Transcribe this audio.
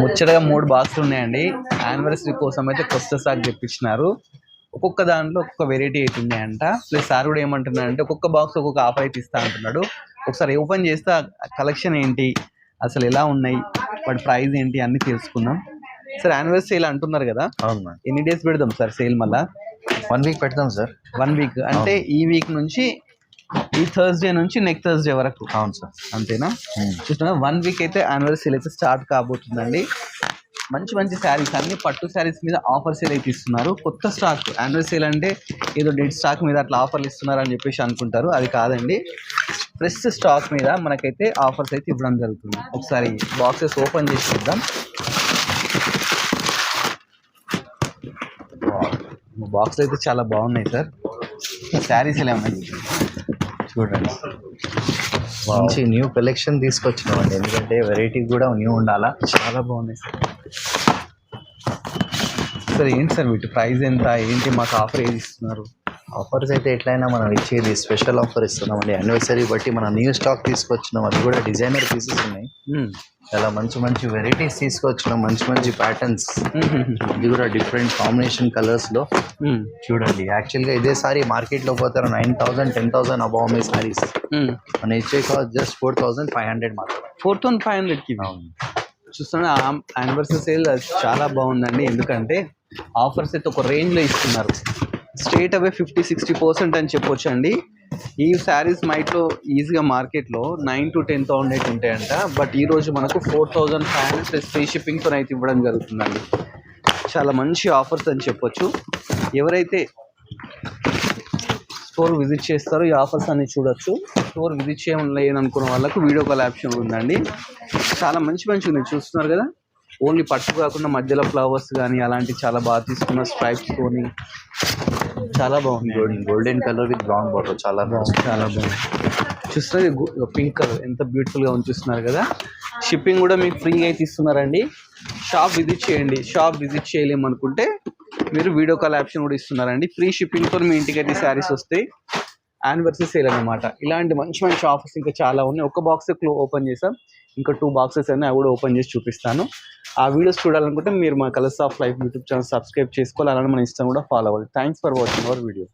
ముచ్చటగా 3 బాక్సులు ఉన్నాయండి. యానివర్సరీ కోసం అయితే కొత్త స్టాక్ తెప్పించినారు. ఒక్కొక్క దాంట్లో ఒక్కొక్క వెరైటీ అయితే ఉన్నాయంట. ప్లస్ సార్ కూడా ఏమంటున్నాడంటే ఒక్కొక్క బాక్స్ ఒక్కొక్క ఆఫర్ అయితే ఇస్తా అంటున్నాడు. ఒకసారి ఓపెన్ చేస్తే కలెక్షన్ ఏంటి, అసలు ఎలా ఉన్నాయి, వాటి ప్రైస్ ఏంటి అన్ని తెలుసుకుందాం. సార్ యానివర్సరీ సేల్ అంటున్నారు కదా, అవును. ఎన్ని డేస్ పెడదాం సార్ సేల్? మళ్ళా 1 వీక్ పెడతాం సార్. 1 వీక్ అంటే ఈ వీక్ నుంచి ఈ థర్స్డే నుంచి నెక్స్ట్ థర్స్డే వరకు. అవును సార్. అంతేనా? చూస్తున్నా 1 వీక్ అయితే యానివర్సరీ సేల్ అయితే స్టార్ట్ కాబోతుందండి. మంచి మంచి శారీస్, అన్ని పట్టు శారీస్ మీద ఆఫర్ సేల్ అయితే ఇస్తున్నారు. కొత్త స్టాక్. యానివర్సరీ సేల్ అంటే ఏదో డెడ్ స్టాక్ మీద అట్లా ఆఫర్లు ఇస్తున్నారు అని చెప్పేసి అనుకుంటారు, అది కాదండి. ఫ్రెష్ స్టాక్ మీద మనకైతే ఆఫర్స్ అయితే ఇవ్వడం జరుగుతుంది. ఒకసారి బాక్సెస్ ఓపెన్ చేసి చూద్దాం. బాక్స్ అయితే చాలా బాగున్నాయి సార్. శారీస్ ఎలా ఉన్నాయి చూడండి. మంచి న్యూ కలెక్షన్ తీసుకొచ్చినామండి, ఎందుకంటే వెరైటీ కూడా న్యూ ఉండాలా. చాలా బాగున్నాయి సార్. సార్ ఏంటి సార్ వీటి ప్రైస్ ఎంత, ఏంటి, మాకు ఆఫర్ ఏది ఇస్తున్నారు? ఆఫర్స్ అయితే ఎట్లయినా మనం ఇచ్చేది స్పెషల్ ఆఫర్ ఇస్తున్నామండి. యానివర్సరీ బట్టి మనం న్యూ స్టాక్ తీసుకొచ్చినాం, అది కూడా డిజైనర్ పీసెస్ ఉన్నాయి. చాలా మంచి మంచి వెరైటీస్ తీసుకొచ్చినాం, మంచి మంచి ప్యాటర్న్స్. ఇది కూడా డిఫరెంట్ కాంబినేషన్ కలర్స్ లో. చూడండి, యాక్చువల్గా ఇదే సారీ మార్కెట్ లో పోతారు 9,000 10,000 అబౌవ్ మీ సారీస్. మన ఇచ్చే కాస్ట్ జస్ట్ 4,500 మాత్రం. 4,500కి చూస్తున్నా. యానివర్సరీ సేల్ చాలా బాగుందండి, ఎందుకంటే ఆఫర్స్ అయితే ఒక రేంజ్లో ఇస్తున్నారు. స్ట్రేట్ అవే 50-60% అని చెప్పొచ్చు అండి. ఈ శారీస్ మైట్లో ఈజీగా మార్కెట్లో 9,000 to 10,000 ఉంటాయంట. బట్ ఈరోజు మనకు 4,500 ప్లస్ ఫ్రీ షిప్పింగ్తో అయితే ఇవ్వడం జరుగుతుందండి. చాలా మంచి ఆఫర్స్ అని చెప్పొచ్చు. ఎవరైతే స్టోర్ విజిట్ చేస్తారో ఈ ఆఫర్స్ అన్ని చూడొచ్చు. స్టోర్ విజిట్ చేయలేను అనుకున్న వాళ్ళకు వీడియో కాల్ ఆప్షన్ ఉందండి. చాలా మంచి మంచి ఉంది, చూస్తున్నారు కదా. ఓన్లీ పట్టు కాకుండా మధ్యలో ఫ్లవర్స్ కానీ అలాంటివి చాలా బాగా తీసుకున్న స్ట్రైప్స్ తోని చాలా బాగుంది. Golden colour with brown border చాలా బాగుంది. చాలా బాగుంది. చూస్తున్నారు పింక్ కలర్ ఎంత బ్యూటిఫుల్గా ఉంది, చూస్తున్నారు కదా. షిప్పింగ్ కూడా మీకు ఫ్రీగా అయితే ఇస్తున్నారండి. షాప్ విజిట్ చేయండి. షాప్ విజిట్ చేయలేము అనుకుంటే మీరు వీడియో కాల్ ఆప్షన్ కూడా ఇస్తున్నారండి. ఫ్రీ షిప్పింగ్తో మీ ఇంటికి అయితే శారీస్ వస్తాయి. యానివర్సరీ సేల్ అనమాట. ఇలాంటి మంచి మంచి ఆఫర్స్ ఇంకా చాలా ఉన్నాయి. ఒక బాక్స్ ఓపెన్ చేసాం, ఇంకా 2 బాక్సెస్ అయినా అవి కూడా ఓపెన్ చేసి చూపిస్తాను. ఆ వీడియోస్ చూడాలనుకుంటే మీరు మా colours of life YouTube channel subscribe చేసుకోవాలి. అలానే మన ఇన్స్టా కూడా ఫాలో అవ్వాలి. Thanks for watching our video.